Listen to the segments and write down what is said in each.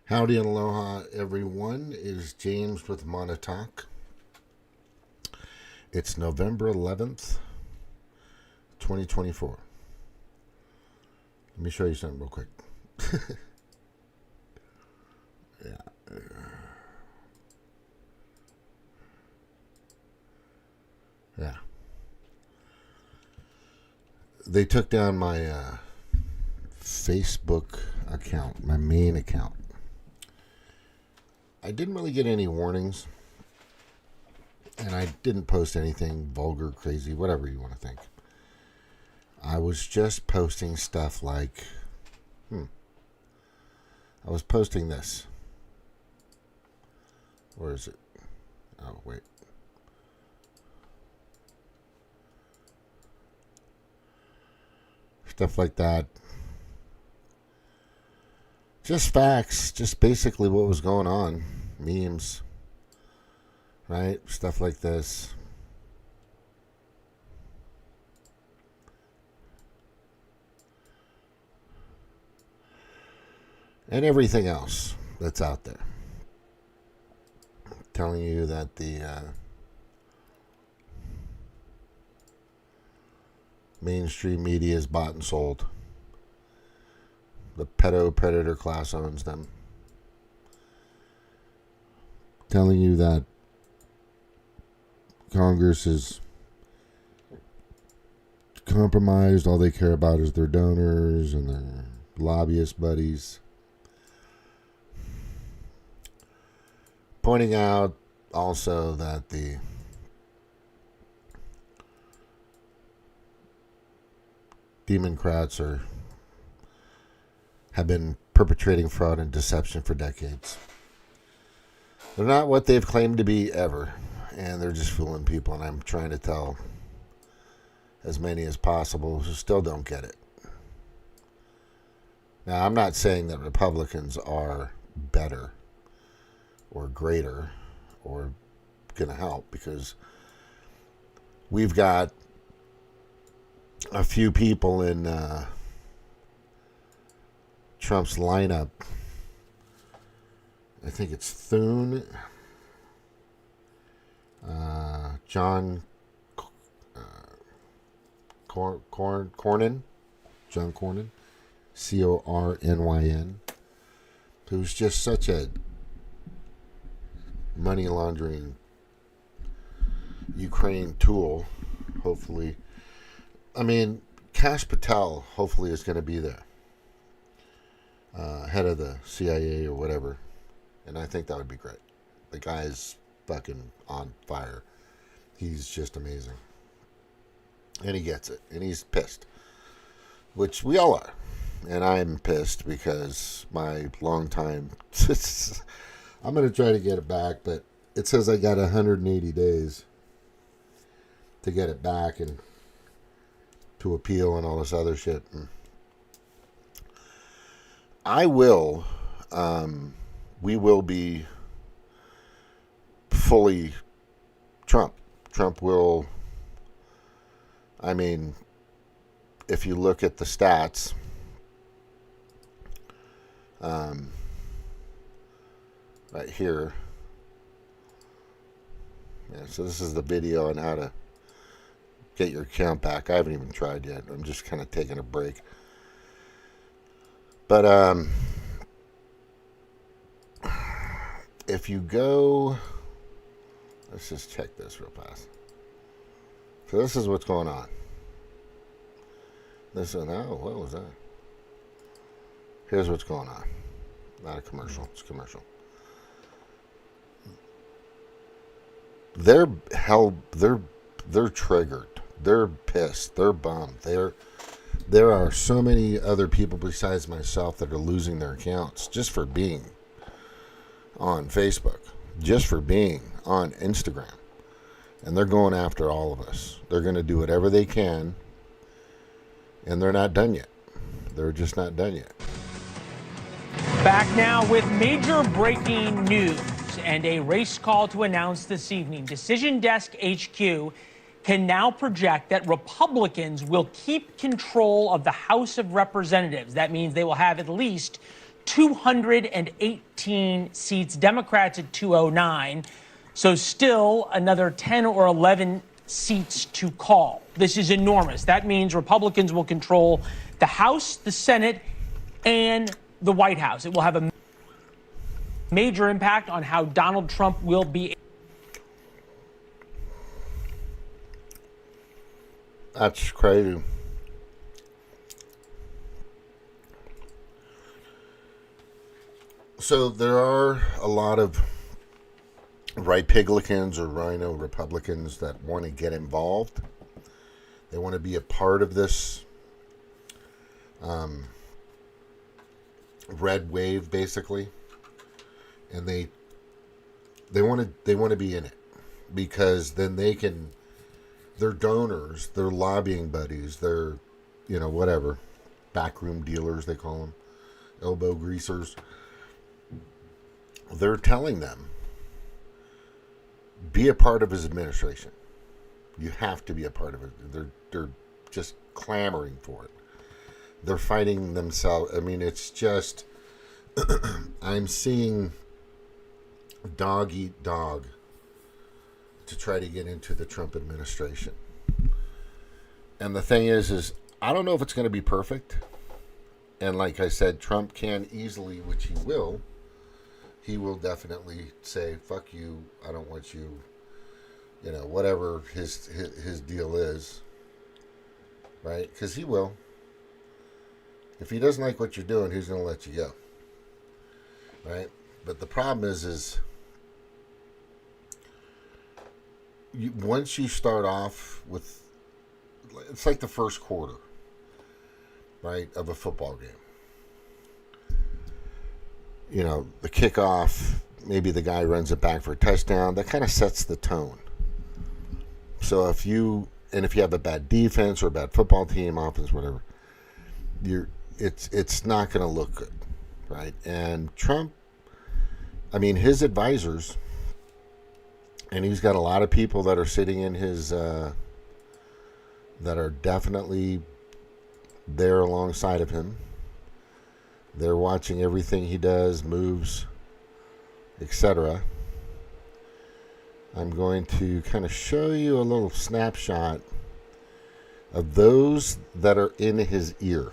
Howdy and aloha, everyone. It is James with Montauk. It's November 11th, 2024. Let me show you something real quick. Yeah. Yeah. They took down my Facebook account, my main account. I didn't really get any warnings, and I didn't post anything vulgar, crazy, whatever you want to think. I was just posting stuff like, I was posting this. Where is it? Oh, wait. Stuff like that. Just facts, just basically what was going on. Memes, right? Stuff like this. And everything else that's out there. Telling you that the mainstream media is bought and sold. The pedo-predator class owns them. Telling you that Congress is compromised. All they care about is their donors and their lobbyist buddies. Pointing out also that the Demoncrats have been perpetrating fraud and deception for decades. They're not what they've claimed to be ever, and they're just fooling people, and I'm trying to tell as many as possible who still don't get it. Now, I'm not saying that Republicans are better or greater or going to help, because we've got a few people in Trump's lineup. I think it's Thune, John Cornyn, John Cornyn, Cornyn, who's just such a money laundering Ukraine tool. Hopefully, I mean, Kash Patel hopefully is going to be there, head of the CIA or whatever, and I think that would be great. The guy's fucking on fire. He's just amazing, and he gets it, and he's pissed, which we all are, and I'm pissed because my long time. I'm going to try to get it back, but it says I got 180 days to get it back and to appeal and all this other shit. I will, we will be fully Trump. Trump will, I mean, if you look at the stats, right here. Yeah, so this is the video on how to get your account back. I haven't even tried yet. I'm just kind of taking a break. But if you go, let's just check this real fast. So this is what's going on. This is, oh, what was that? Here's what's going on. Not a commercial. It's a commercial. They're triggered. They're pissed. They're bummed. There are so many other people besides myself that are losing their accounts just for being on Facebook, just for being on Instagram. And they're going after all of us. They're going to do whatever they can, and they're not done yet. They're just not done yet. Back now with major breaking news and a race call to announce this evening. Decision Desk HQ can now project that Republicans will keep control of the House of Representatives. That means they will have at least 218 seats, Democrats at 209. So still another 10 or 11 seats to call. This is enormous. That means Republicans will control the House, the Senate, and the White House. It will have a major impact on how Donald Trump will be. That's crazy. So there are a lot of Republicans or Rhino Republicans that want to get involved. They want to be a part of this red wave, basically, and they want to be in it because then they can. Their donors, their lobbying buddies, their whatever, backroom dealers they call them, elbow greasers. They're telling them, be a part of his administration. You have to be a part of it. They're just clamoring for it. They're fighting themselves. I mean, it's just, I'm seeing dog eat dog to try to get into the Trump administration. And the thing is I don't know if it's going to be perfect. And like I said, Trump can easily, which he will definitely say, fuck you, I don't want you, whatever his deal is, right? Because he will. If he doesn't like what you're doing, he's going to let you go, right? But the problem is once you start off with, it's like the first quarter, right, of a football game. The kickoff, maybe the guy runs it back for a touchdown. That kind of sets the tone. So if you have a bad defense or a bad football team, offense, whatever, it's not going to look good, right? And Trump, his advisors, and he's got a lot of people that are sitting in his, that are definitely there alongside of him. They're watching everything he does, moves, etc. I'm going to kind of show you a little snapshot of those that are in his ear.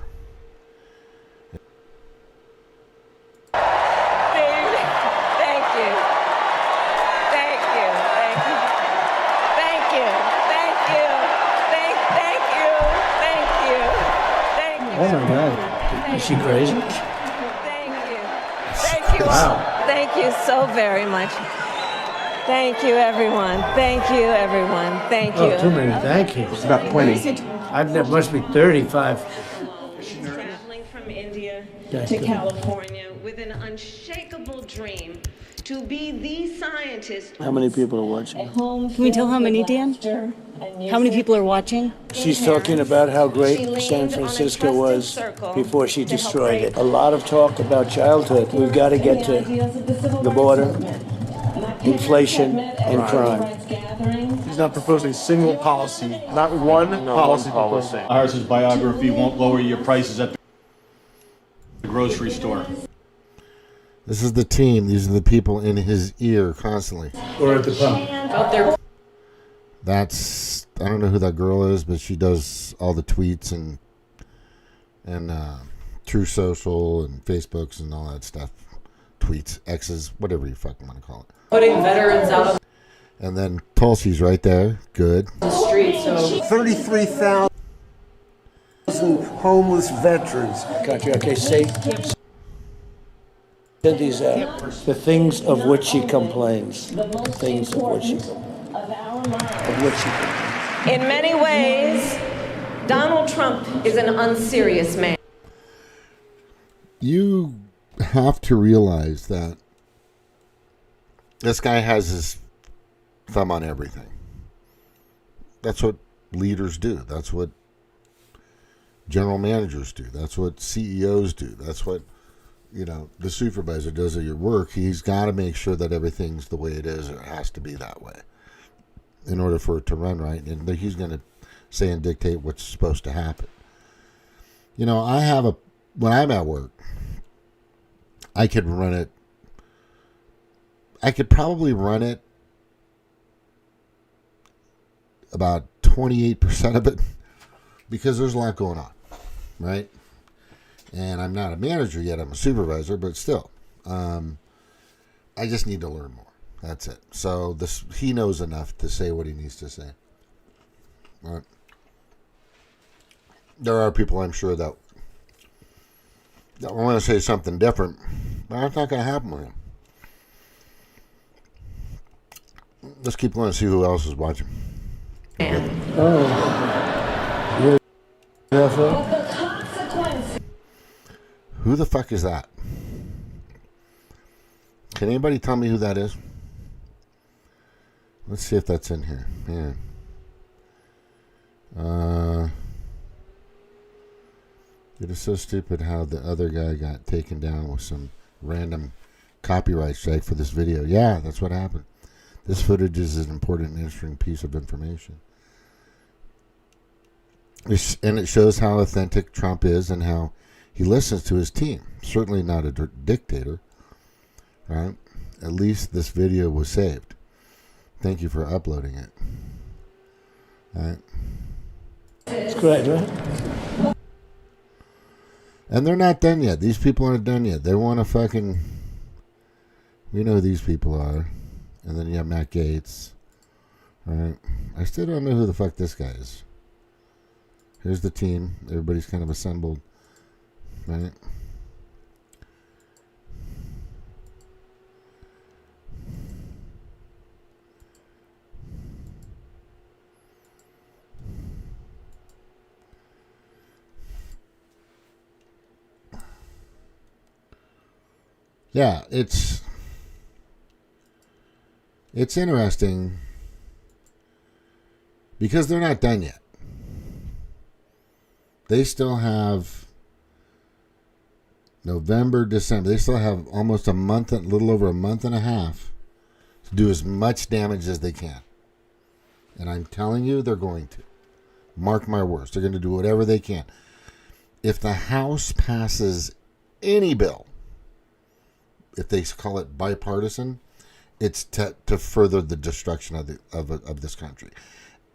Oh my God. Is she crazy? Thank you. Thank you. Wow. Thank you so very much. Thank you, everyone. Thank you, everyone. Thank you. Oh, too many thank yous. It's about 20. That must be 35. Traveling from India Thank to you. California with an unshakable dream to be the scientist. How many people are watching? Can we tell how many, Dan? How many people are watching? She's talking about how great San Francisco was before she destroyed it. A lot of talk about childhood. We've got to get to the border, inflation, and crime. He's not proposing a single policy, not one policy proposal. Ours' biography won't lower your prices at the grocery store. This is the team. These are the people in his ear constantly. Or at the pump. That's, I don't know who that girl is, but she does all the tweets and True Social and Facebooks and all that stuff. Tweets, X's, whatever you fucking want to call it. Putting veterans out of And then Tulsi's right there. Good. the street, so 33,000 homeless veterans. Country. Okay, say these the things of which she complains. The things of which she complains. In many ways, Donald Trump is an unserious man. You have to realize that this guy has his thumb on everything. That's what leaders do. That's what general managers do. That's what CEOs do. That's what, the supervisor does at your work. He's got to make sure that everything's the way it is, or it has to be that way in order for it to run right. And he's going to say and dictate what's supposed to happen. When I'm at work, I could run it. I could probably run it about 28% of it because there's a lot going on, right? And I'm not a manager yet. I'm a supervisor, but still, I just need to learn more. That's it. So he knows enough to say what he needs to say. Right? There are people, I'm sure, that want to say something different, but that's not going to happen with him. Let's keep going and see who else is watching. Who the fuck is that? Can anybody tell me who that is? Let's see if that's in here. Man. It is so stupid how the other guy got taken down with some random copyright strike for this video. Yeah, that's what happened. This footage is an important and interesting piece of information. And it shows how authentic Trump is and how he listens to his team. Certainly not a dictator. Right? At least this video was saved. Thank you for uploading it. All right. That's correct, right? And they're not done yet. These people aren't done yet. They want to fucking... We know who these people are. And then you have Matt Gaetz. All right. I still don't know who the fuck this guy is. Here's the team. Everybody's kind of assembled. Right? Yeah, it's interesting because they're not done yet. They still have November, December. They still have almost a month, a little over a month and a half to do as much damage as they can. And I'm telling you, they're going to. Mark my words. They're going to do whatever they can. If the House passes any bill, if they call it bipartisan, it's to further the destruction of this country.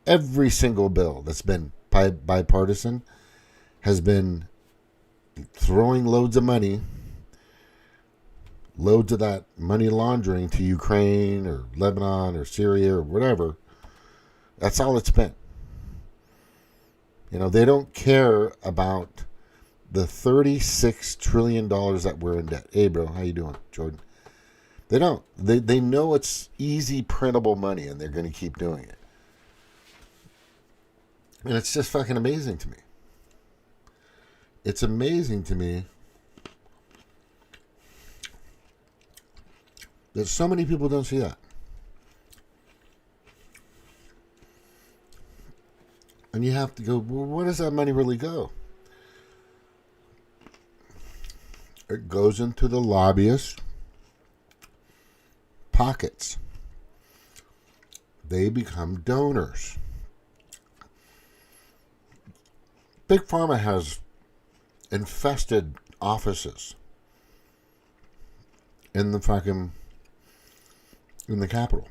Every single bill that's been bipartisan has been throwing loads of money, loads of that money laundering to Ukraine or Lebanon or Syria or whatever. That's all it's been. You know, they don't care about the $36 trillion that we're in debt. Hey, bro, how you doing, Jordan? They don't. They know it's easy printable money, and they're going to keep doing it. And it's just fucking amazing to me. It's amazing to me that so many people don't see that. And you have to go, well, where does that money really go? It goes into the lobbyists' pockets. They become donors. Big Pharma has infested offices in the Capitol.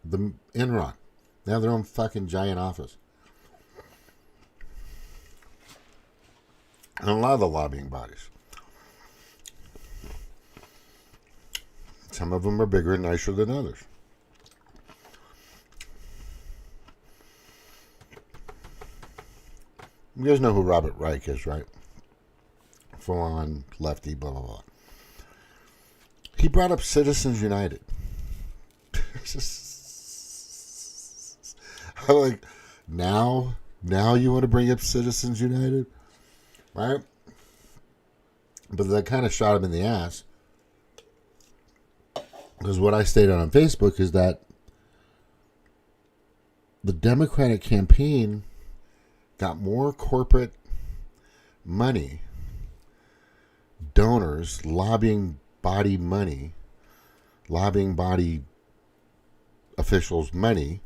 The Enron. They have their own fucking giant office. And a lot of the lobbying bodies. Some of them are bigger and nicer than others. You guys know who Robert Reich is, right? Full on lefty, blah, blah, blah. He brought up Citizens United. I'm like, now you want to bring up Citizens United? Right? But that kind of shot him in the ass. Because what I stated on Facebook is that the Democratic campaign got more corporate money, donors, lobbying body money, lobbying body officials' money,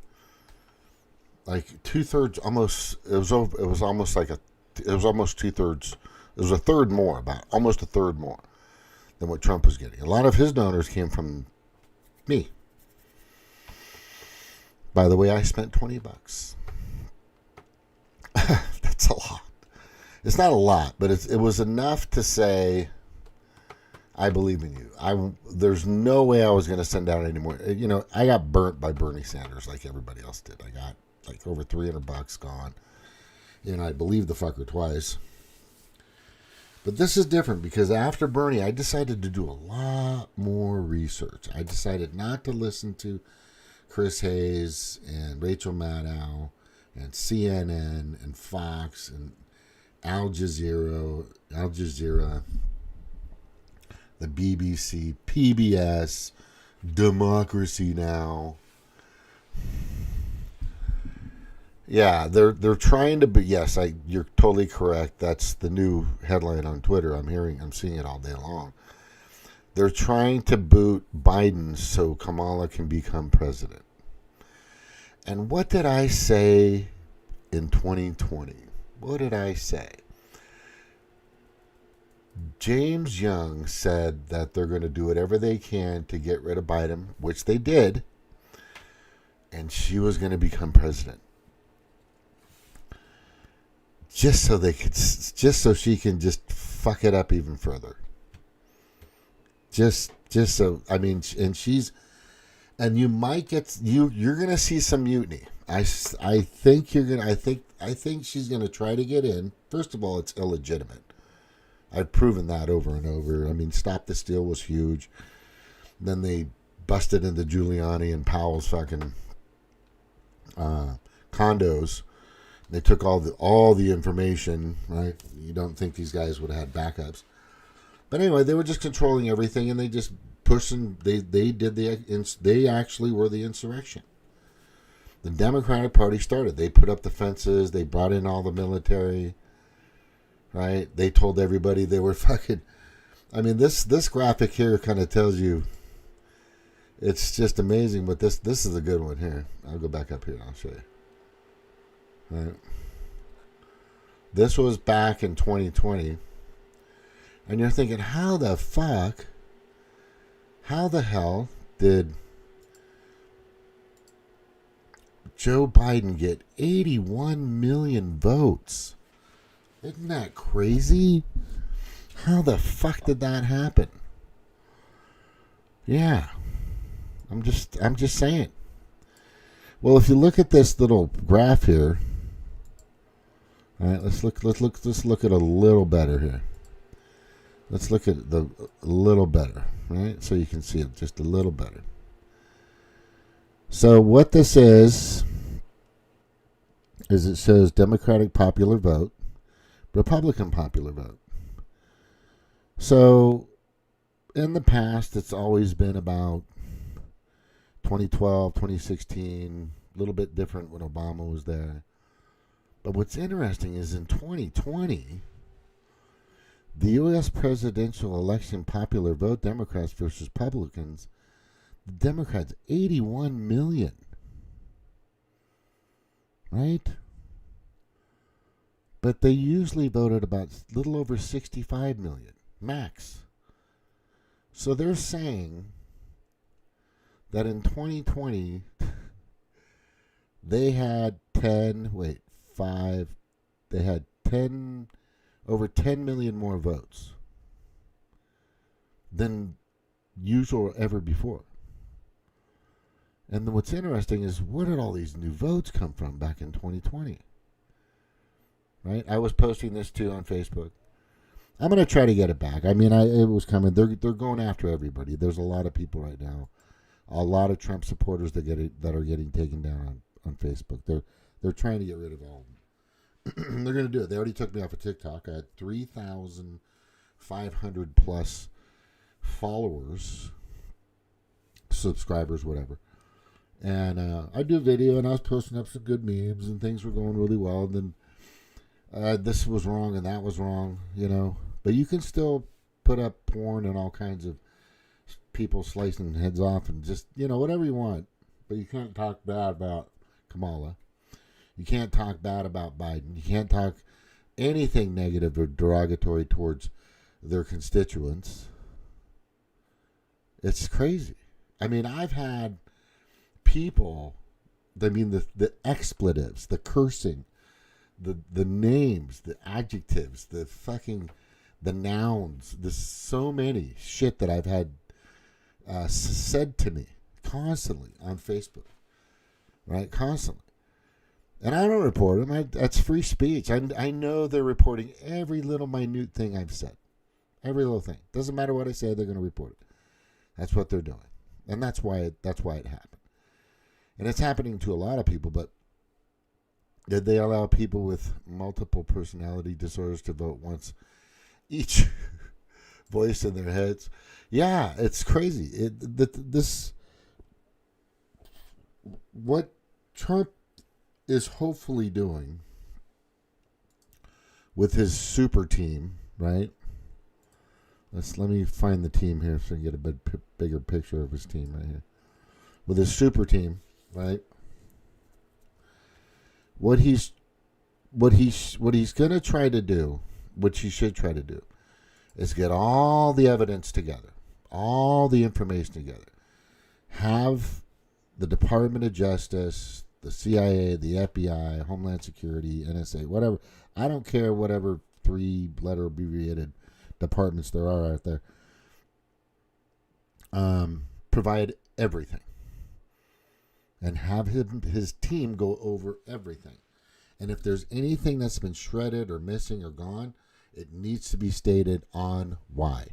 like 2/3, almost. It was almost 2/3. It was a third more, about almost a third more than what Trump was getting. A lot of his donors came from me. By the way, I spent $20. That's a lot. It's not a lot, but it was enough to say, I believe in you. There's no way I was going to send out any more. You know, I got burnt by Bernie Sanders like everybody else did. I got like over $300 gone. And I believed the fucker twice. But this is different because after Bernie, I decided to do a lot more research. I decided not to listen to Chris Hayes and Rachel Maddow and CNN and Fox and Al Jazeera, the BBC, PBS, Democracy Now! Yeah, they're trying to be. Yes, you're totally correct. That's the new headline on Twitter. I'm seeing it all day long. They're trying to boot Biden so Kamala can become president. And what did I say in 2020? What did I say? James Young said that they're going to do whatever they can to get rid of Biden, which they did, and she was going to become president. Just so she can just fuck it up even further. Just so, I mean, and you might get, you're going to see some mutiny. I think she's going to try to get in. First of all, it's illegitimate. I've proven that over and over. I mean, Stop the Steal was huge. Then they busted into Giuliani and Powell's fucking condos. They took all the information, right? You don't think these guys would have had backups. But anyway, they were just controlling everything, and they just pushing. They actually were the insurrection. The Democratic Party started. They put up the fences. They brought in all the military, right? They told everybody they were fucking. I mean, this graphic here kind of tells you. It's just amazing, but this is a good one here. I'll go back up here and I'll show you. Right. This was back in 2020. And you're thinking, how the hell did Joe Biden get 81 million votes? Isn't that crazy? How the fuck did that happen? Yeah. I'm just saying. Well, if you look at this little graph here, all right, let's look at a little better here. Let's look at a little better, right? So you can see it just a little better. So what this is it shows Democratic popular vote, Republican popular vote. So in the past, it's always been about 2012, 2016, a little bit different when Obama was there. But what's interesting is in 2020, the U.S. presidential election popular vote, Democrats versus Republicans, the Democrats, 81 million. Right? But they usually voted about a little over 65 million, max. So they're saying that in 2020, they had over 10 million more votes than usual ever before. And then what's interesting is, where did all these new votes come from back in 2020? Right? I was posting this too on Facebook. I'm going to try to get it back. I mean, it was coming. They're going after everybody. There's a lot of people right now, a lot of Trump supporters that are getting taken down on Facebook. They're trying to get rid of all of them. They're going to do it. They already took me off of TikTok. I had 3,500 plus followers, subscribers, whatever. And I do a video, and I was posting up some good memes, and things were going really well. And then this was wrong, and that was wrong, But you can still put up porn and all kinds of people slicing heads off and just, whatever you want. But you can't talk bad about Kamala. You can't talk bad about Biden. You can't talk anything negative or derogatory towards their constituents. It's crazy. I mean, I've had people, I mean, the expletives, the cursing, the names, the adjectives, the nouns. There's so many shit that I've had said to me constantly on Facebook, right? Constantly. And I don't report them. That's free speech. I know they're reporting every little minute thing I've said. Every little thing. Doesn't matter what I say, they're going to report it. That's what they're doing. And that's why it happened. And it's happening to a lot of people, but did they allow people with multiple personality disorders to vote once each voice in their heads? Yeah, it's crazy. What Trump is hopefully doing with his super team, right? Let me find the team here so I can get a bigger picture of his team right here. With his super team, right? What he's gonna try to do, which he should try to do, is get all the evidence together, all the information together. Have the Department of Justice, the CIA, the FBI, Homeland Security, NSA, whatever. I don't care whatever 3-letter abbreviated departments there are out there. Provide everything. And have his team go over everything. And if there's anything that's been shredded or missing or gone, it needs to be stated on why.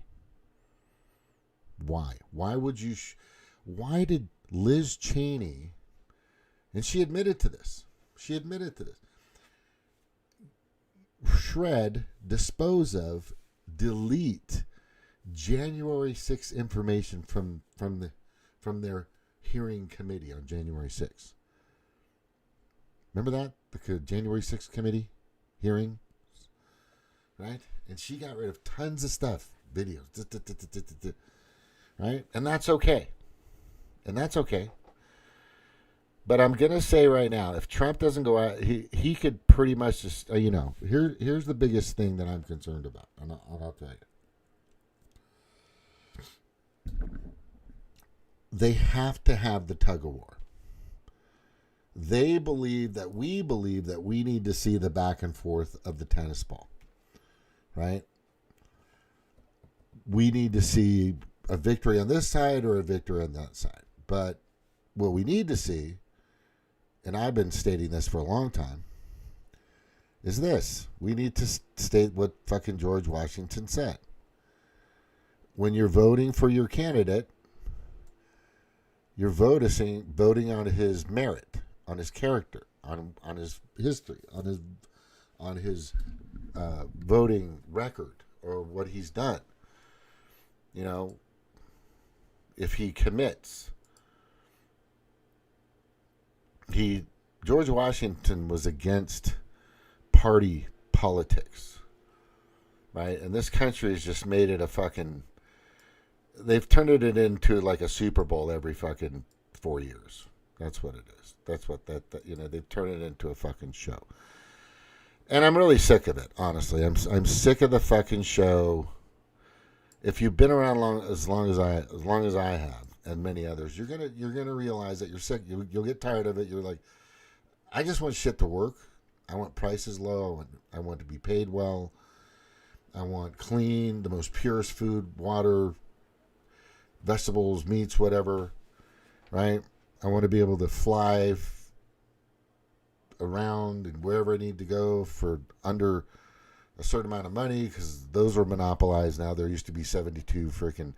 Why? Why did Liz Cheney, and she admitted to this, shred, dispose of, delete January 6th information from their hearing committee on January 6th. Remember that? The January 6th committee hearing? Right? And she got rid of tons of stuff, videos, right? And that's okay. But I'm going to say right now, if Trump doesn't go out, he could pretty much just, here's the biggest thing that I'm concerned about, and I'll tell you. They have to have the tug of war. They believe that we need to see the back and forth of the tennis ball, right? We need to see a victory on this side or a victory on that side. But what we need to see, and I've been stating this for a long time, is this. We need to state what fucking George Washington said. When you're voting for your candidate, you're voting on his merit, on his character, on his history, on his voting record or what he's done. If he commits. George Washington was against party politics, right? And this country has just made it they've turned it into like a Super Bowl every fucking 4 years. That's what it is. That's what they've turned it into a fucking show. And I'm really sick of it, honestly. I'm sick of the fucking show. If you've been around as long as I have, and many others, you're gonna realize that you're sick. You'll get tired of it. You're like, I just want shit to work. I want prices low. I want to be paid well. I want clean, the most purest food, water, vegetables, meats, whatever, right? I want to be able to fly around and wherever I need to go for under a certain amount of money, because those are monopolized now. There used to be 72 freaking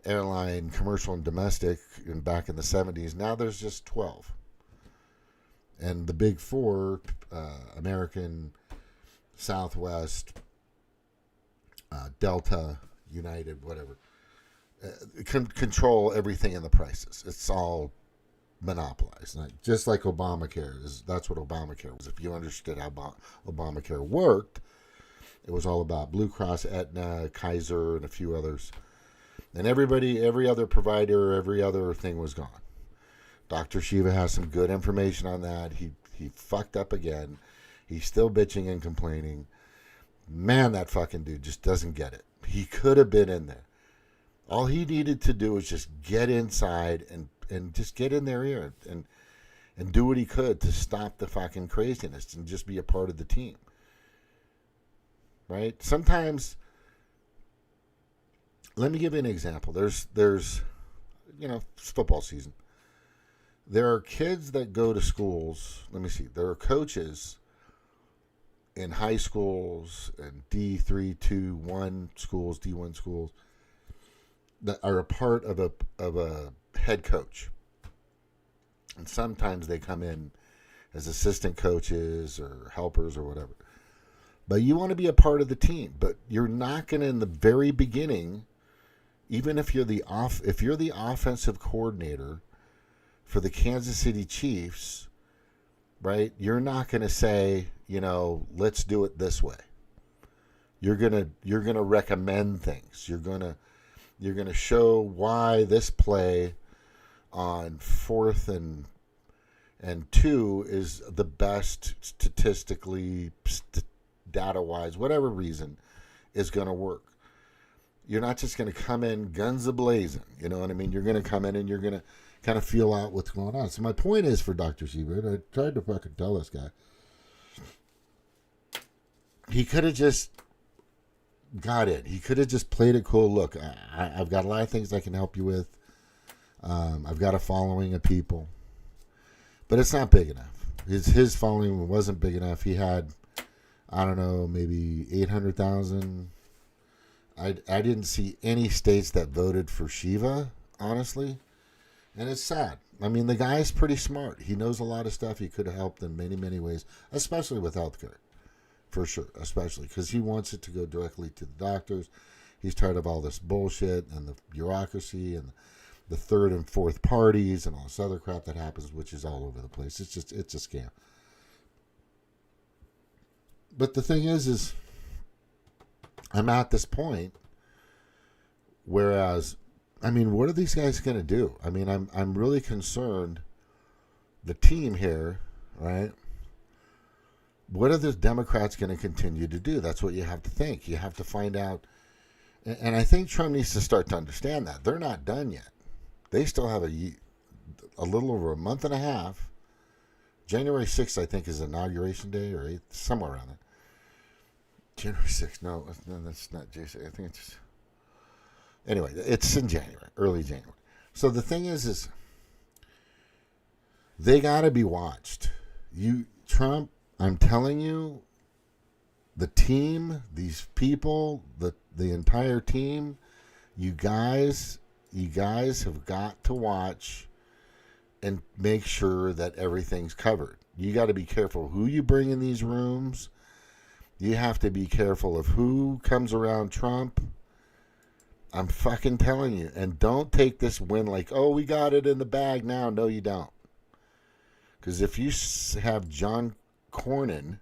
airline, commercial and domestic, and back in the 70s. Now there's just 12. And the big four, American, Southwest, Delta, United, whatever, control everything in the prices. It's all monopolized. Just like Obamacare. That's what Obamacare was. If you understood how Obamacare worked, it was all about Blue Cross, Aetna, Kaiser, and a few others. And every other provider, every other thing was gone. Dr. Shiva has some good information on that. He fucked up again. He's still bitching and complaining. Man, that fucking dude just doesn't get it. He could have been in there. All he needed to do was just get inside and just get in their ear and do what he could to stop the fucking craziness and just be a part of the team. Right? Sometimes, let me give you an example. There's it's football season. There are kids that go to schools. Let me see. There are coaches in high schools and D3, 2, 1 schools, D1 schools that are a part of a head coach. And sometimes they come in as assistant coaches or helpers or whatever. But you want to be a part of the team. But you're not going to, in the very beginning, even if you're the offensive coordinator for the Kansas City Chiefs, right? You're not going to say, let's do it this way. You're gonna recommend things. You're gonna show why this play on 4th and 2 is the best statistically, data-wise, whatever reason, is going to work. You're not just going to come in guns a-blazing. You know what I mean? You're going to come in and you're going to kind of feel out what's going on. So my point is for Dr. Siebert, I tried to fucking tell this guy, he could have just got it. He could have just played it cool. Look, I've got a lot of things I can help you with. I've got a following of people. But it's not big enough. His following wasn't big enough. He had, I don't know, maybe 800,000. I didn't see any states that voted for Shiva, honestly. And it's sad. I mean, the guy's pretty smart. He knows a lot of stuff. He could have helped in many, many ways, especially with healthcare. For sure, especially because he wants it to go directly to the doctors. He's tired of all this bullshit and the bureaucracy and the third and fourth parties and all this other crap that happens, which is all over the place. It's a scam. But the thing is I'm at this point, whereas, I mean, what are these guys going to do? I mean, I'm really concerned. The team here, right? What are the Democrats going to continue to do? That's what you have to think. You have to find out. And I think Trump needs to start to understand that. They're not done yet. They still have a little over a month and a half. January 6th, I think, is inauguration day, or 8th, somewhere around there. January 6th, no, that's not JC. I think it's... Anyway, it's in January, early January. So the thing is they got to be watched. Trump, I'm telling you, the team, these people, the entire team, you guys have got to watch and make sure that everything's covered. You got to be careful who you bring in these rooms. You have to be careful of who comes around Trump. I'm fucking telling you. And don't take this win like, oh, we got it in the bag now. No, you don't. Because if you have John Cornyn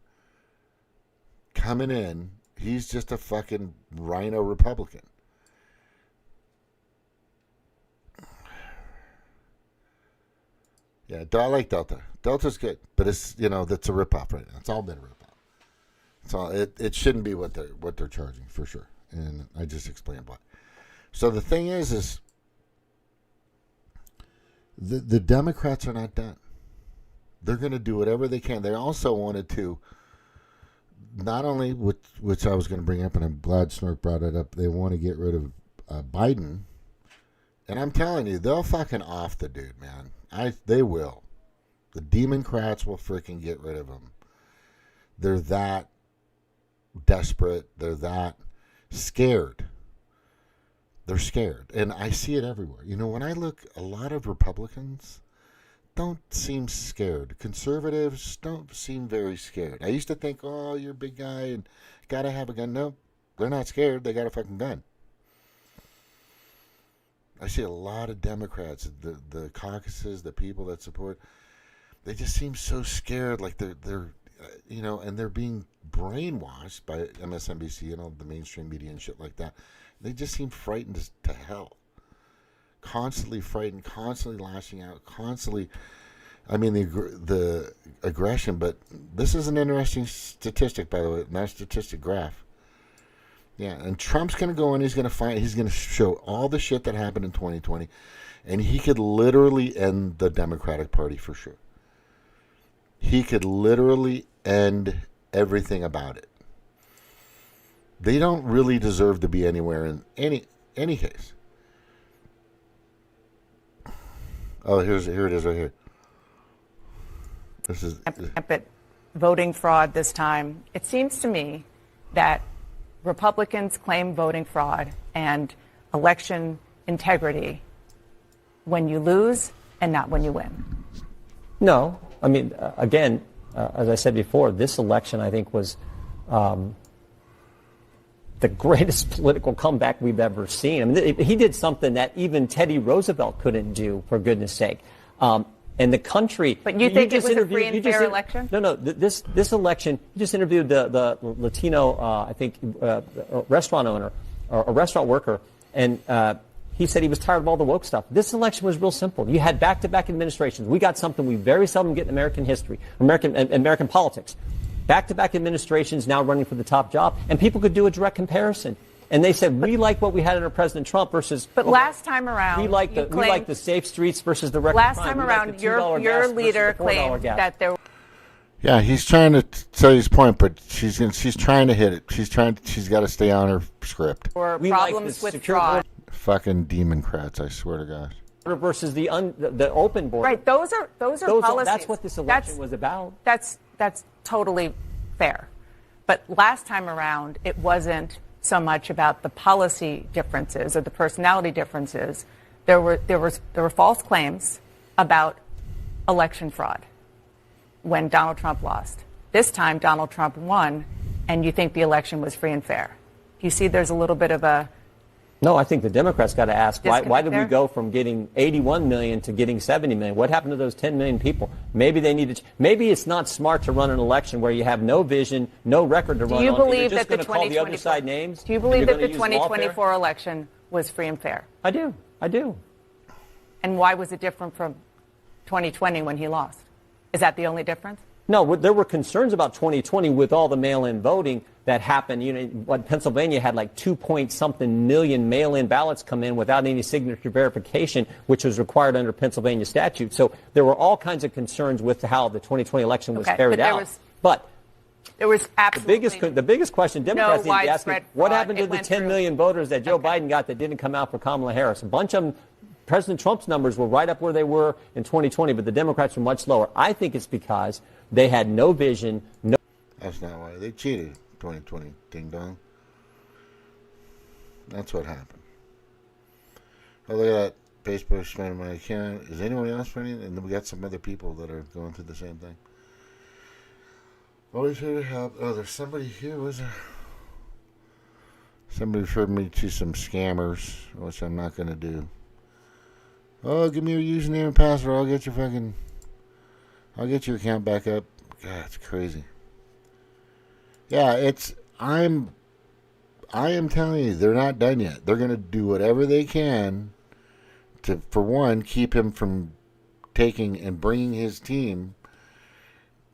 coming in, he's just a fucking rhino Republican. Yeah, I like Delta. Delta's good, but it's, that's a ripoff right now. It's all been a ripoff. So it shouldn't be what they're charging for sure, and I just explained why. So the thing is the Democrats are not done. They're going to do whatever they can. They also wanted to, not only, which I was going to bring up, and I'm glad Snark brought it up, they want to get rid of Biden. And I'm telling you, they'll fucking off the dude, man. They will. The Demoncrats will freaking get rid of him. They're that desperate. They're that scared. They're scared. And I see it everywhere. When I look, a lot of Republicans don't seem scared. Conservatives don't seem very scared. I used to think, oh, you're a big guy and got to have a gun. No, they're not scared. They got a fucking gun. I see a lot of Democrats, the caucuses, the people that support, they just seem so scared, like they're and they're being brainwashed by MSNBC and all the mainstream media and shit like that. They just seem frightened to hell. Constantly frightened, constantly lashing out, constantly. I mean, the aggression, but this is an interesting statistic, by the way, not statistic graph. Yeah, and Trump's going to go in. He's going to show all the shit that happened in 2020, and he could literally end the Democratic Party for sure. He could literally end everything about it. They don't really deserve to be anywhere in any case. Oh, here it is right here. This is voting fraud this time. It seems to me that Republicans claim voting fraud and election integrity when you lose and not when you win. No. I mean, again, as I said before, this election, I think, was the greatest political comeback we've ever seen. I mean, he did something that even Teddy Roosevelt couldn't do, for goodness sake. And the country. But you think it was a free and fair election? No. This election, you just interviewed the Latino, I think, restaurant owner or a restaurant worker, and he said he was tired of all the woke stuff. This election was real simple. You had back-to-back administrations. We got something we very seldom get in American history, American politics. Back-to-back administrations now running for the top job, and people could do a direct comparison. And they said, we like what we had under President Trump versus... But last time around... We like the safe streets versus the record last crime. time around, your leader claimed that there... Yeah, he's trying to say his point, but she's trying to hit it. She's got to stay on her script. were problems with fraud. Fucking Demoncrats, I swear to God. Versus the open border. Right, those are policies. That's what this election was about. That's totally fair. But last time around, it wasn't so much about the policy differences or the personality differences. There were false claims about election fraud when Donald Trump lost. This time, Donald Trump won, and you think the election was free and fair. You see, there's a little bit of a... No, I think the Democrats got to ask, why did we there? go from getting 81 million to getting 70 million? What happened to those 10 million people? Maybe they need to. Maybe it's not smart to run an election where you have no vision, no record to run on. Do you believe that the 2024 names? Do you believe that the 2024 election was free and fair? I do. And why was it different from 2020 when he lost? Is that the only difference? No, there were concerns about 2020 with all the mail-in voting that happened. You know, Pennsylvania had like 2-point-something million mail-in ballots come in without any signature verification, which was required under Pennsylvania statute. So there were all kinds of concerns with how the 2020 election was carried out. But there was absolutely the biggest question Democrats need to be asking: what happened to the 10 million voters that Joe Biden got that didn't come out for Kamala Harris? A bunch of them. President Trump's numbers were right up where they were in 2020, but the Democrats were much lower. I think it's because they had no vision. That's not why. They cheated 2020, ding dong. That's what happened. Oh, look at that. Facebook spending my account. Is anyone else spending? And then we got some other people that are going through the same thing. Always here to help. Oh, there's somebody here. Was there? Somebody referred me to some scammers, which I'm not going to do. Oh, give me your username and password. I'll get your account back up. God, it's crazy. Yeah, I am telling you, they're not done yet. They're going to do whatever they can to, for one, keep him from taking and bringing his team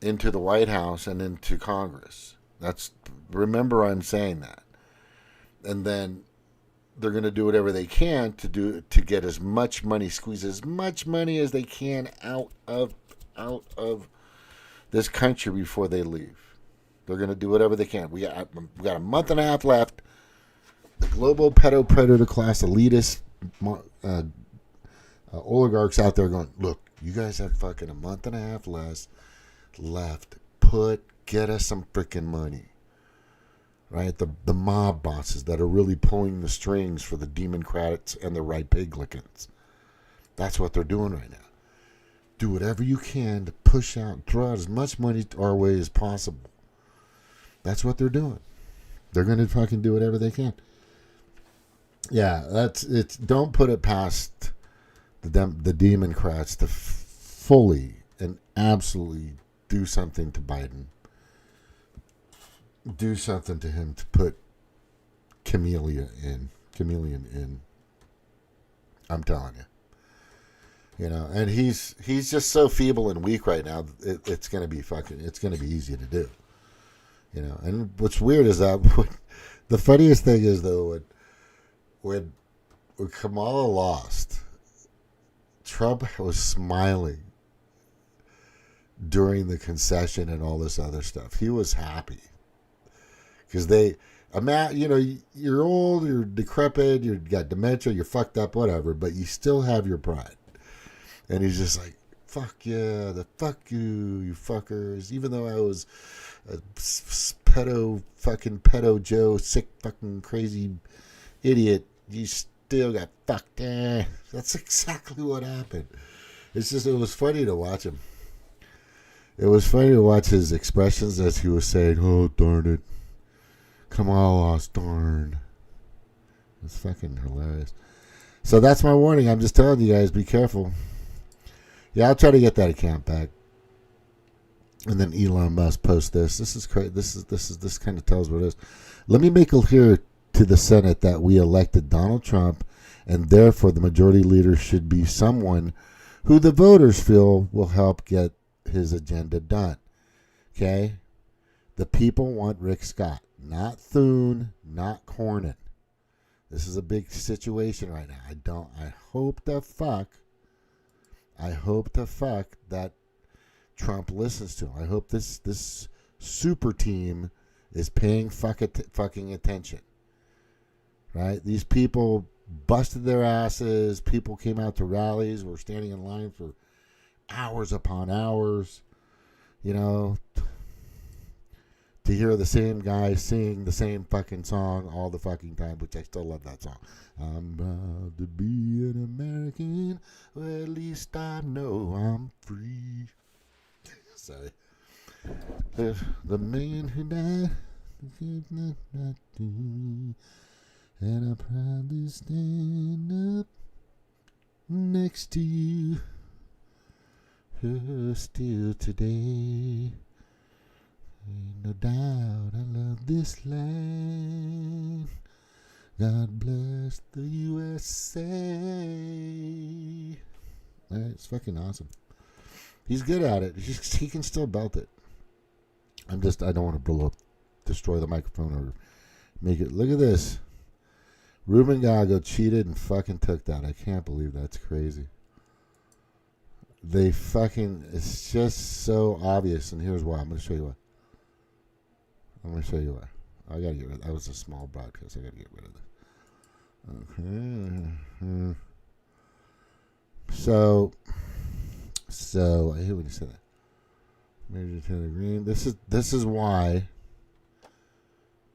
into the White House and into Congress. Remember I'm saying that. And then they're going to do whatever they can to get as much money, squeeze as much money as they can out of this country before they leave. They're going to do whatever they can. We got a month and a half left. The global predator class, elitist oligarchs out there going, look, you guys have fucking a month and a half left. Get us some freaking money. Right? The mob bosses that are really pulling the strings for the Demoncrats and the right piglickens. That's what they're doing right now. Do whatever you can to push out and throw out as much money our way as possible. That's what they're doing. They're going to fucking do whatever they can. Yeah, don't put it past the Demoncrats to fully and absolutely do something to Biden. Do something to him to put chameleon in. I'm telling you. You know, and he's just so feeble and weak right now. It's going to be easy to do. You know, and what's weird is that The funniest thing is though when Kamala lost, Trump was smiling during the concession and all this other stuff. He was happy because you're old, you're decrepit, you've got dementia, you're fucked up, whatever, but you still have your pride. And he's just like, fuck yeah, fuck you, you fuckers. Even though I was a pedo Joe, sick fucking crazy idiot, you still got fucked. That's exactly what happened. It was funny to watch him. It was funny to watch his expressions as he was saying, oh, darn it. Kamala lost, darn. It's fucking hilarious. So that's my warning. I'm just telling you guys, be careful. Yeah, I'll try to get that account back. And then Elon Musk post this. This is crazy. This kind of tells what it is. Let me make it clear to the Senate that we elected Donald Trump, and therefore the majority leader should be someone who the voters feel will help get his agenda done. Okay? The people want Rick Scott, not Thune, not Cornyn. This is a big situation right now. I hope the fuck that Trump listens to him. I hope this super team is paying fucking attention. Right? These people busted their asses. People came out to rallies. Were standing in line for hours upon hours. To hear the same guy sing the same fucking song all the fucking time, which I still love that song. I'm proud to be an American. Well, at least I know I'm free. Sorry. The man who died, and I proudly stand up next to you still today. Ain't no doubt I love this land. God bless the USA. It's fucking awesome. He's good at it. He can still belt it. I don't want to destroy the microphone or make it. Look at this. Ruben Gago cheated and fucking took that. I can't believe that's crazy. It's just so obvious, and here's why. I'm going to show you why. I got to get rid of that. Was a small broadcast. I got to get rid of this. Okay. So I hate when you say that. Major Taylor Green. This is why.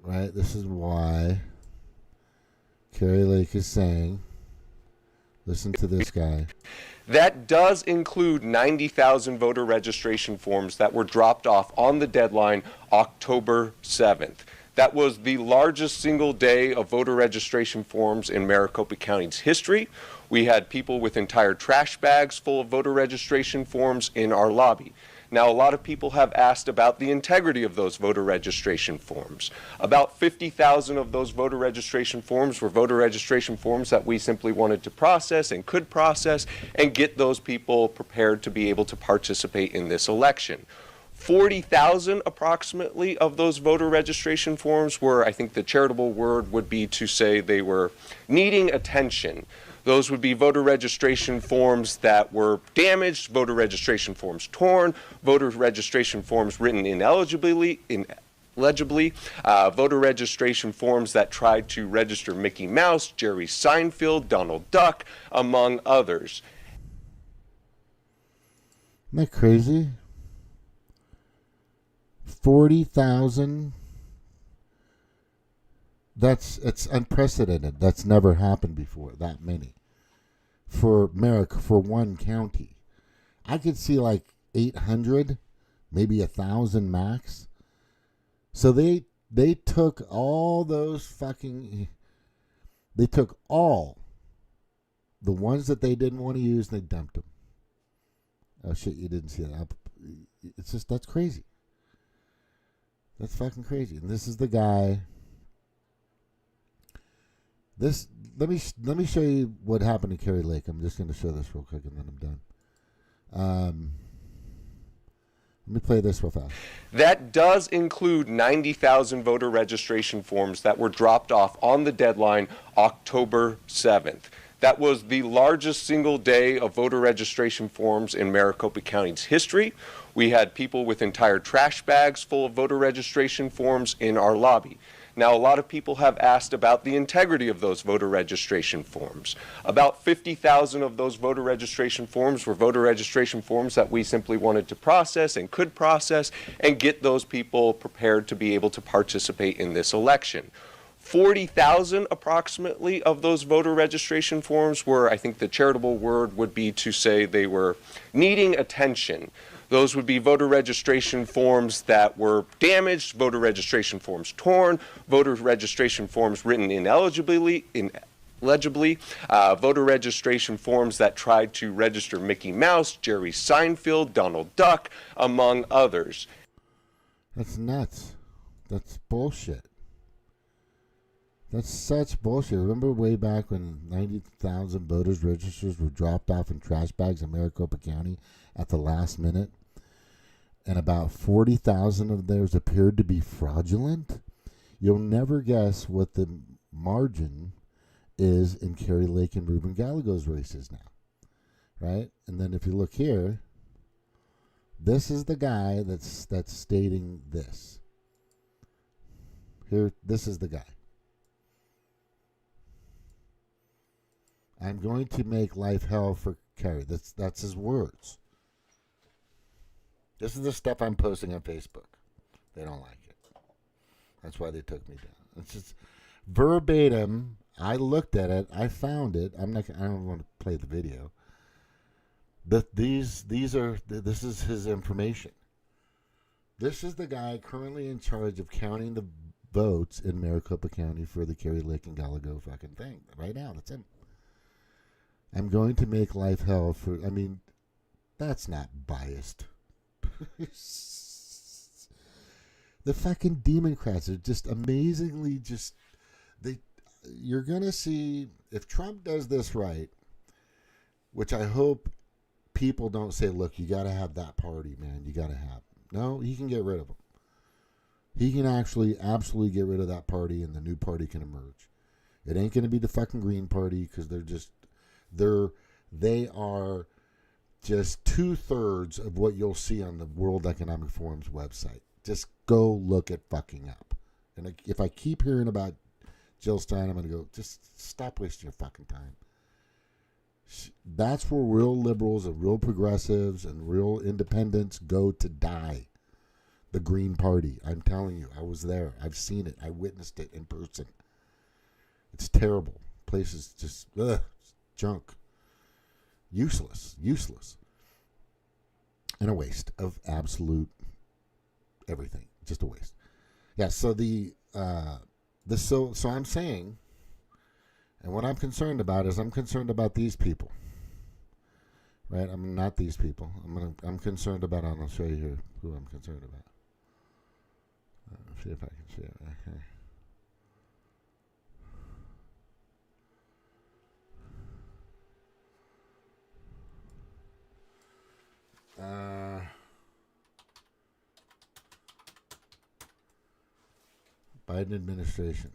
Right? This is why Carrie Lake is saying, listen to this guy. That does include 90,000 voter registration forms that were dropped off on the deadline October 7th. That was the largest single day of voter registration forms in Maricopa County's history. We had people with entire trash bags full of voter registration forms in our lobby. Now, a lot of people have asked about the integrity of those voter registration forms. About 50,000 of those voter registration forms were voter registration forms that we simply wanted to process and could process and get those people prepared to be able to participate in this election. 40,000 approximately of those voter registration forms were, I think the charitable word would be to say they were needing attention. Those would be voter registration forms that were damaged, voter registration forms torn, voter registration forms written illegibly, voter registration forms that tried to register Mickey Mouse, Jerry Seinfeld, Donald Duck, among others. Isn't that crazy? 40,000. It's unprecedented. That's never happened before. That many for America, for one county. I could see like 800, maybe 1,000 max. So they took all those fucking. They took all the ones that they didn't want to use and they dumped them. Oh shit! You didn't see that. It's just that's crazy. That's fucking crazy. And this is the guy. Let me show you what happened to Carrie Lake. I'm just going to show this real quick and then I'm done. Let me play this real fast. That does include 90,000 voter registration forms that were dropped off on the deadline October 7th. That was the largest single day of voter registration forms in Maricopa County's history. We had people with entire trash bags full of voter registration forms in our lobby. Now, a lot of people have asked about the integrity of those voter registration forms. About 50,000 of those voter registration forms were voter registration forms that we simply wanted to process and could process and get those people prepared to be able to participate in this election. 40,000 approximately of those voter registration forms were, I think the charitable word would be to say they were needing attention. Those would be voter registration forms that were damaged, voter registration forms torn, voter registration forms written illegibly, voter registration forms that tried to register Mickey Mouse, Jerry Seinfeld, Donald Duck, among others. That's nuts. That's bullshit. That's such bullshit. Remember way back when 90,000 voters' registers were dropped off in trash bags in Maricopa County at the last minute? And about 40,000 of those appeared to be fraudulent? You'll never guess what the margin is in Kerry Lake and Ruben Gallagher's races now. Right? And then if you look here, this is the guy that's stating this. Here, this is the guy. I'm going to make life hell for Kerry. That's his words. This is the stuff I'm posting on Facebook. They don't like it. That's why they took me down. It's just verbatim. I looked at it. I found it. I don't want to play the video. This is his information. This is the guy currently in charge of counting the votes in Maricopa County for the Kerry Lake and Gallagher fucking thing. Right now, that's him. I'm going to make life hell for... I mean, that's not biased. The fucking Demoncrats are just amazingly just... You're going to see... If Trump does this right, which I hope people don't say, look, you got to have that party, man. You got to have... No, he can get rid of them. He can actually absolutely get rid of that party and the new party can emerge. It ain't going to be the fucking Green Party because they're just... They are just 2/3 of what you'll see on the World Economic Forum's website. Just go look it fucking up. And if I keep hearing about Jill Stein, I'm going to go, just stop wasting your fucking time. That's where real liberals and real progressives and real independents go to die. The Green Party. I'm telling you, I was there. I've seen it. I witnessed it in person. It's terrible. Places just, junk. Useless. And a waste of absolute everything. Just a waste. Yeah, so so I'm saying, and what I'm concerned about is I'm concerned about these people. Right? I'm not these people. I'm concerned about, and I'll show you here who I'm concerned about. See if I can see it right here. Biden administration.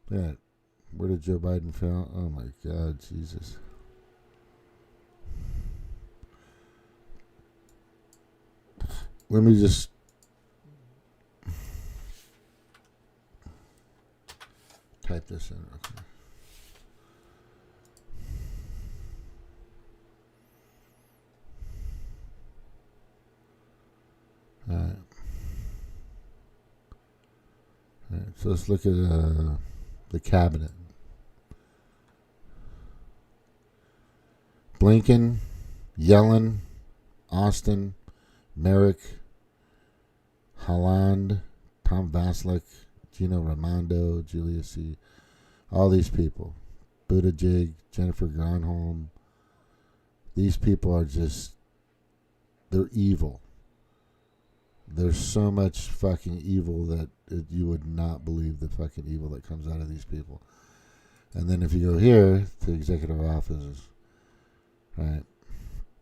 Yeah, where did Joe Biden fail? Oh my God, Jesus. Let me just type this in. Okay. All right. All right. So let's look at the cabinet. Blinken, Yellen, Austin, Merrick, Haaland, Tom Vasek, Gino Raimondo, Julia C. All these people. Buttigieg, Jennifer Granholm. These people are just, they're evil. There's so much fucking evil that you would not believe the fucking evil that comes out of these people. And then if you go here to executive offices, right?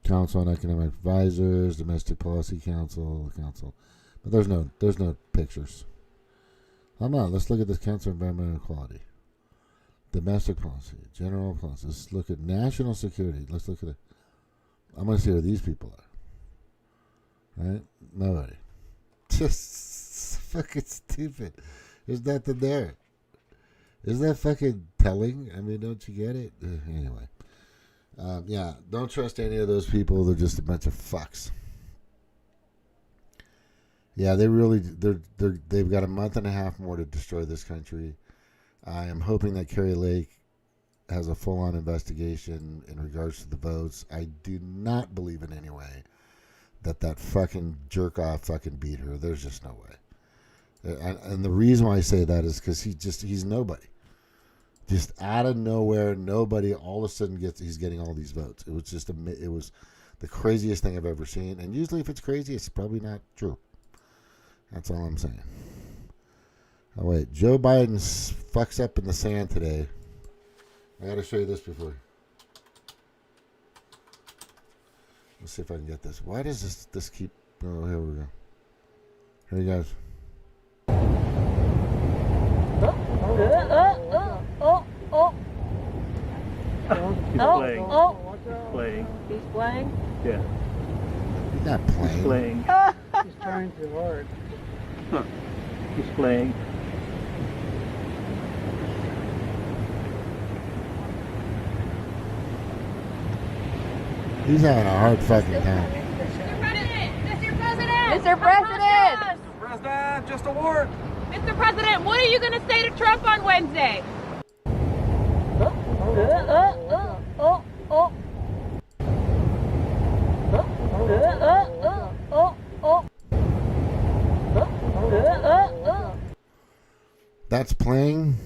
Council on Economic Advisors, Domestic Policy Council. But there's no pictures. I'm not. Let's look at this Council on Environmental Equality. Domestic policy, general policy. Let's look at national security. Let's look at it. I'm going to see where these people are. Right? Nobody. Just fucking stupid. There's nothing there. Isn't that fucking telling? I mean, don't you get it? Anyway. Yeah, don't trust any of those people. They're just a bunch of fucks. Yeah, they've got a month and a half more to destroy this country. I am hoping that Kerry Lake has a full-on investigation in regards to the votes. I do not believe in any way that fucking jerk-off fucking beat her. There's just no way. And the reason why I say that is because he's nobody. Just out of nowhere, nobody all of a sudden he's getting all these votes. It was the craziest thing I've ever seen. And usually if it's crazy, it's probably not true. That's all I'm saying. Oh, wait. Joe Biden fucks up in the sand today. I got to show you this before. Let's see if I can get this. Why does this keep... Oh, here we go. Here you guys. He's playing? Yeah. He's not playing. He's playing. He's trying too hard. Huh. He's playing. He's having a hard fucking time. Mr. President! Mr. President! Mr. President! Mr. President, just a word. Mr. President, what are you going to say to Trump on Wednesday? That's playing.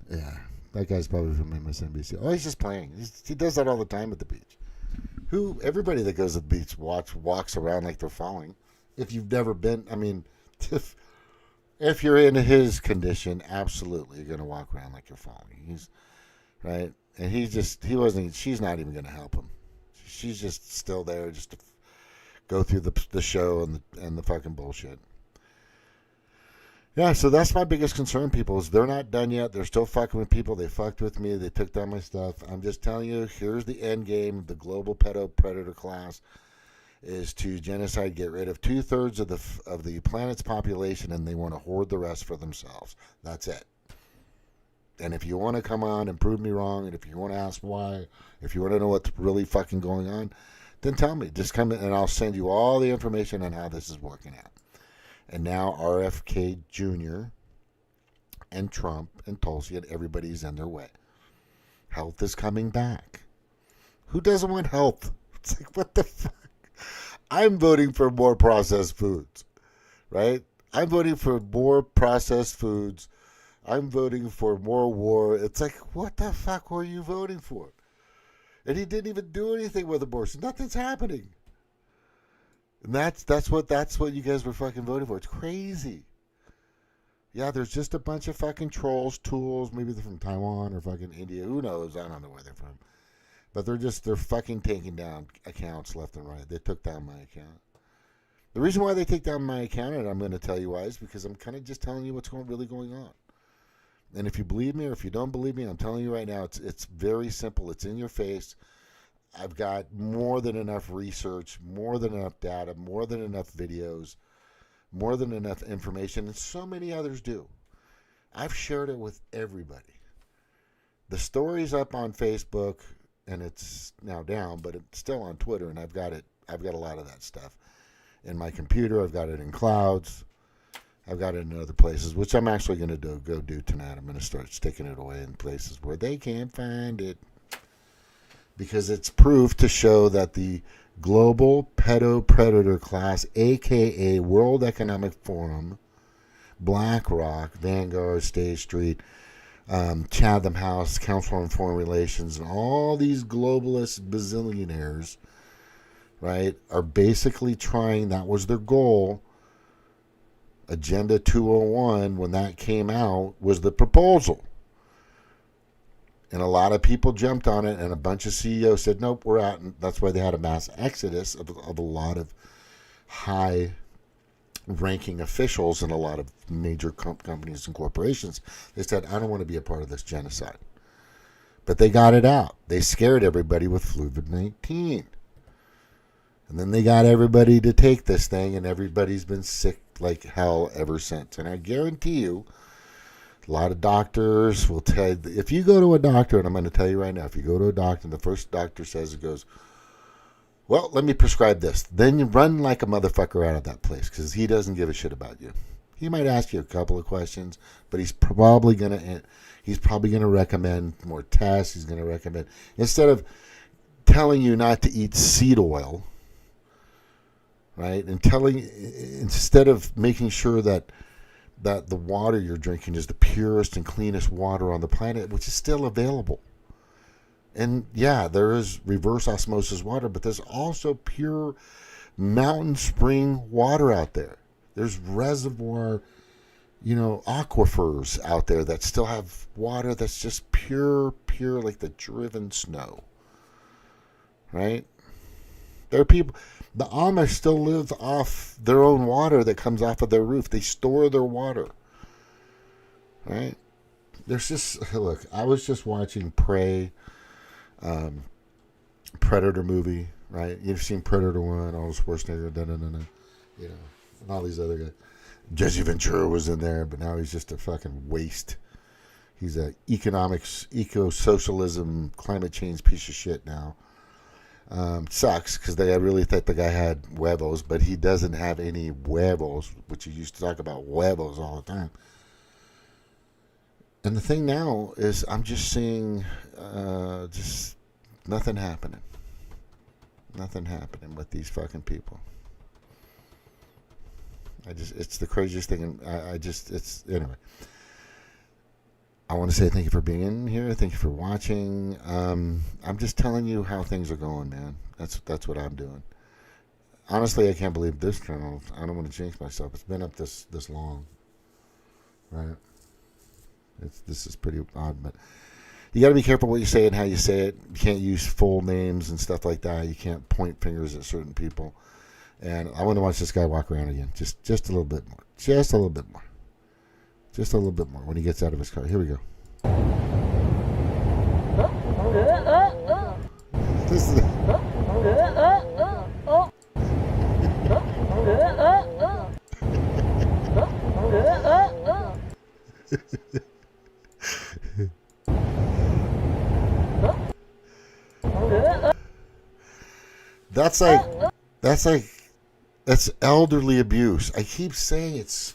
Yeah, that guy's probably from MSNBC. Oh, he's just playing. He does that all the time at the beach. Everybody that goes to the beach walks around like they're falling. If you've never been, I mean, if you're in his condition, absolutely, you're going to walk around like you're falling. He's right, and she's not even going to help him. She's just still there just to go through the show and the fucking bullshit. Yeah, so that's my biggest concern, people, is they're not done yet. They're still fucking with people. They fucked with me. They took down my stuff. I'm just telling you, here's the end game. The global predator class is to genocide, get rid of 2/3 of the planet's population, and they want to hoard the rest for themselves. That's it. And if you want to come on and prove me wrong, and if you want to ask why, if you want to know what's really fucking going on, then tell me. Just come in and I'll send you all the information on how this is working out. And now RFK Jr. and Trump and Tulsi and everybody's in their way. Health is coming back. Who doesn't want health? It's like, what the fuck? I'm voting for more processed foods, right? I'm voting for more processed foods. I'm voting for more war. It's like, what the fuck were you voting for? And he didn't even do anything with abortion. Nothing's happening. And that's what you guys were fucking voting for. It's crazy. Yeah, there's just a bunch of fucking trolls, tools. Maybe they're from Taiwan or fucking India. Who knows? I don't know where they're from. But they're fucking taking down accounts left and right. They took down my account. The reason why they take down my account, and I'm going to tell you why, is because I'm kind of just telling you what's really going on. And if you believe me or if you don't believe me, I'm telling you right now, it's very simple. It's in your face. I've got more than enough research, more than enough data, more than enough videos, more than enough information, and so many others do. I've shared it with everybody. The story's up on Facebook, and it's now down, but it's still on Twitter, and I've got a lot of that stuff in my computer. I've got it in clouds. I've got it in other places, which I'm actually going to go do tonight. I'm going to start sticking it away in places where they can't find it. Because it's proof to show that the global pedo-predator class, a.k.a. World Economic Forum, BlackRock, Vanguard, State Street, Chatham House, Council on Foreign Relations, and all these globalist bazillionaires right, are basically trying, that was their goal. Agenda 201, when that came out, was the proposal. And a lot of people jumped on it, and a bunch of CEOs said, nope, we're out. And that's why they had a mass exodus of a lot of high-ranking officials in a lot of major companies and corporations. They said, I don't want to be a part of this genocide. But they got it out. They scared everybody with COVID-19. And then they got everybody to take this thing, and everybody's been sick like hell ever since. And I guarantee you, a lot of doctors will tell you, if you go to a doctor, and I'm going to tell you right now, if you go to a doctor, and the first doctor says, it goes, well, let me prescribe this. Then you run like a motherfucker out of that place, because he doesn't give a shit about you. He might ask you a couple of questions, but he's probably going to recommend more tests. He's going to recommend, instead of telling you not to eat seed oil, right? And instead of making sure that the water you're drinking is the purest and cleanest water on the planet, which is still available. And yeah, there is reverse osmosis water, but there's also pure mountain spring water out there. There's reservoir, aquifers out there that still have water that's just pure like the driven snow. Right? There are people, the Amish still live off their own water that comes off of their roof. They store their water. Right? There's just, look, I was just watching Prey, Predator movie, right? You've seen Predator 1, all Schwarzenegger, and all these other guys. Jesse Ventura was in there, but now he's just a fucking waste. He's a economics, eco-socialism, climate change piece of shit now. Sucks, because they really thought the guy had huevos, but he doesn't have any huevos, which he used to talk about huevos all the time. And the thing now is I'm just seeing just nothing happening. Nothing happening with these fucking people. It's the craziest thing. And anyway. I want to say thank you for being in here. Thank you for watching. I'm just telling you how things are going, man. That's what I'm doing. Honestly, I can't believe this channel. I don't want to jinx myself. It's been up this long, right? This is pretty odd, but you got to be careful what you say and how you say it. You can't use full names and stuff like that. You can't point fingers at certain people. And I want to watch this guy walk around again, just a little bit more, just a little bit more. Just a little bit more when he gets out of his car. Here we go. This is that's elderly abuse. I keep saying it's